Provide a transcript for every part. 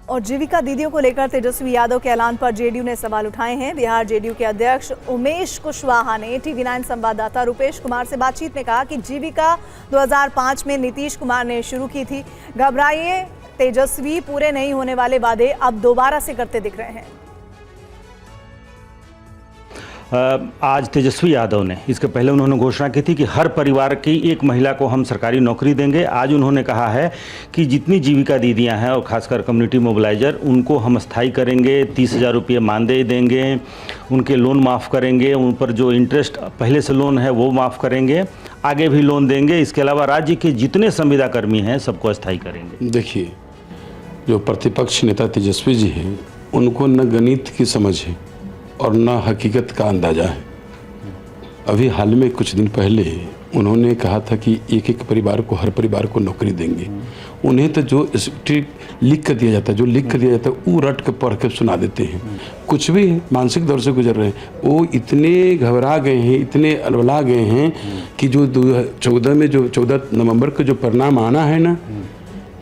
और जीविका दीदियों को लेकर तेजस्वी यादव के ऐलान पर जेडीयू ने सवाल उठाए हैं। बिहार जेडीयू के अध्यक्ष उमेश कुशवाहा ने टीवी9 संवाददाता रुपेश कुमार से बातचीत में कहा कि जीविका 2005 में नीतीश कुमार ने शुरू की थी। घबराइए, तेजस्वी पूरे नहीं होने वाले वादे अब दोबारा से करते दिख रहे हैं। आज तेजस्वी यादव ने, इसके पहले उन्होंने घोषणा की थी कि हर परिवार की एक महिला को हम सरकारी नौकरी देंगे। आज उन्होंने कहा है कि जितनी जीविका दीदियां हैं और खासकर कम्युनिटी मोबिलाइजर, उनको हम स्थायी करेंगे, 30,000 रुपये मानदेय देंगे, उनके लोन माफ़ करेंगे, उन पर जो इंटरेस्ट पहले से लोन है वो माफ़ करेंगे, आगे भी लोन देंगे। इसके अलावा राज्य के जितने संविदा कर्मी हैं सबको स्थायी करेंगे। देखिए, जो प्रतिपक्ष नेता तेजस्वी जी हैं, उनको न गणित की समझ है और न हकीकत का अंदाज़ा है। अभी हाल में कुछ दिन पहले उन्होंने कहा था कि एक एक परिवार को, हर परिवार को नौकरी देंगे। उन्हें तो जो लिख कर दिया जाता है, जो लिख कर दिया जाता है वो रट के पढ़ के सुना देते हैं। कुछ भी मानसिक दौर से गुजर रहे हैं, वो इतने घबरा गए हैं, इतने अलबला गए हैं कि जो 2014 में, जो 14 नवंबर को जो परिणाम आना है ना,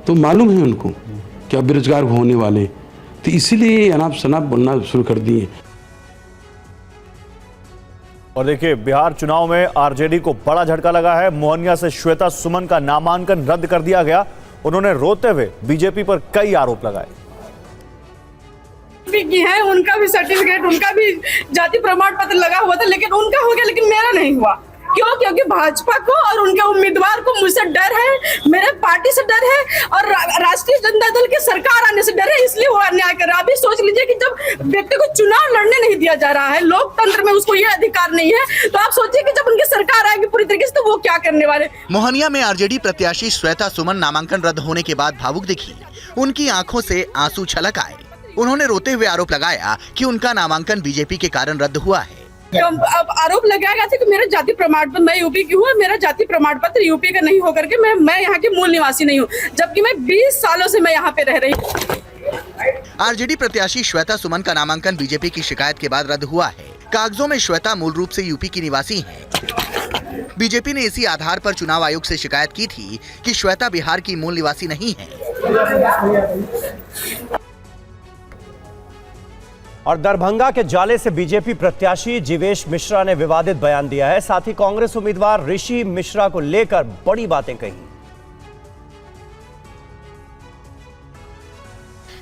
तो मालूम है उनको कि अब बेरोजगार होने वाले, तो इसीलिए अनाप शनाप बोलना शुरू कर दिए। और देखिए, बिहार चुनाव में आरजेडी को बड़ा झटका लगा है। मोहनिया से श्वेता सुमन का नामांकन रद्द कर दिया गया। उन्होंने रोते हुए बीजेपी पर कई आरोप लगाए। की है, उनका भी सर्टिफिकेट, उनका भी जाति प्रमाण पत्र लगा हुआ था, लेकिन उनका हो गया, लेकिन मेरा नहीं हुआ। क्यों? क्योंकि भाजपा को और उनके उम्मीदवार को मुझसे डर है, मेरे पार्टी से डर है और राष्ट्रीय जनता दल की सरकार आने से डर है, इसलिए वो अन्याय कर रहा है। अभी सोच लीजिए कि जब व्यक्ति को चुनाव लड़ने नहीं दिया जा रहा है, लोकतंत्र में उसको ये अधिकार नहीं है, तो आप सोचिए कि जब उनकी सरकार आएगी पूरी तरीके से, तो वो क्या करने वाले। मोहनिया में आरजेडी प्रत्याशी श्वेता सुमन नामांकन रद्द होने के बाद भावुक दिखी। उनकी आंखों से आंसू छलक आए। उन्होंने रोते हुए आरोप लगाया कि उनका नामांकन बीजेपी के कारण रद्द हुआ है। अब आरोप लगाया गया था कि मेरा जाति प्रमाण पत्र, मैं यूपी की हूँ, मेरा जाति प्रमाण पत्र यूपी का नहीं होकर के मैं यहाँ की मूल निवासी नहीं हूँ, जबकि मैं 20 सालों से मैं यहाँ पे रह रही हूँ। आरजेडी प्रत्याशी श्वेता सुमन का नामांकन बीजेपी की शिकायत के बाद रद्द हुआ है। कागजों में श्वेता मूल रूप से यूपी की निवासी हैं। बीजेपी ने इसी आधार पर चुनाव आयोग से शिकायत की थी कि श्वेता बिहार की मूल निवासी नहीं है। और दरभंगा के जाले से बीजेपी प्रत्याशी जीवेश मिश्रा ने विवादित बयान दिया है। साथ ही कांग्रेस उम्मीदवार ऋषि मिश्रा को लेकर बड़ी बातें कही।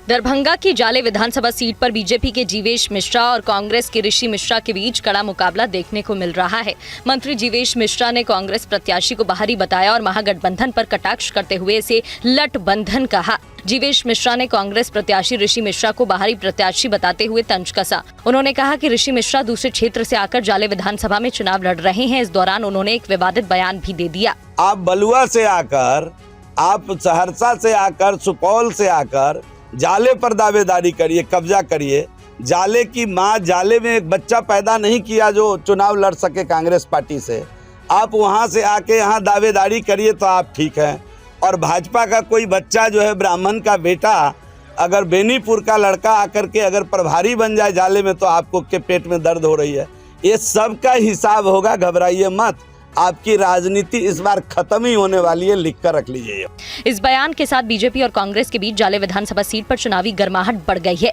दरभंगा की जाले विधानसभा सीट पर बीजेपी के जीवेश मिश्रा और कांग्रेस के ऋषि मिश्रा के बीच कड़ा मुकाबला देखने को मिल रहा है। मंत्री जीवेश मिश्रा ने कांग्रेस प्रत्याशी को बाहरी बताया और महागठबंधन पर कटाक्ष करते हुए इसे लटबंधन कहा। जीवेश मिश्रा ने कांग्रेस प्रत्याशी ऋषि मिश्रा को बाहरी प्रत्याशी बताते हुए तंज कसा। उन्होंने कहा कि ऋषि मिश्रा दूसरे क्षेत्र से आकर जाले विधानसभा में चुनाव लड़ रहे हैं। इस दौरान उन्होंने एक विवादित बयान भी दे दिया। आप बलुआ से आकर, आप सहरसा से आकर, सुपौल से आकर जाले पर दावेदारी करिए, कब्जा करिए। जाले की माँ, जाले में एक बच्चा पैदा नहीं किया जो चुनाव लड़ सके कांग्रेस पार्टी से। आप वहाँ से आके यहाँ दावेदारी करिए तो आप ठीक हैं। और भाजपा का कोई बच्चा जो है, ब्राह्मण का बेटा, अगर बेनीपुर का लड़का आकर के अगर प्रभारी बन जाए जाले में, तो आपको के पेट में दर्द हो रही है। ये सब का हिसाब होगा, घबराइए मत। आपकी राजनीति इस बार खत्म ही होने वाली है, लिख कर रख लीजिए। इस बयान के साथ बीजेपी और कांग्रेस के बीच जाले विधानसभा सीट पर चुनावी गर्माहट बढ़ गई है।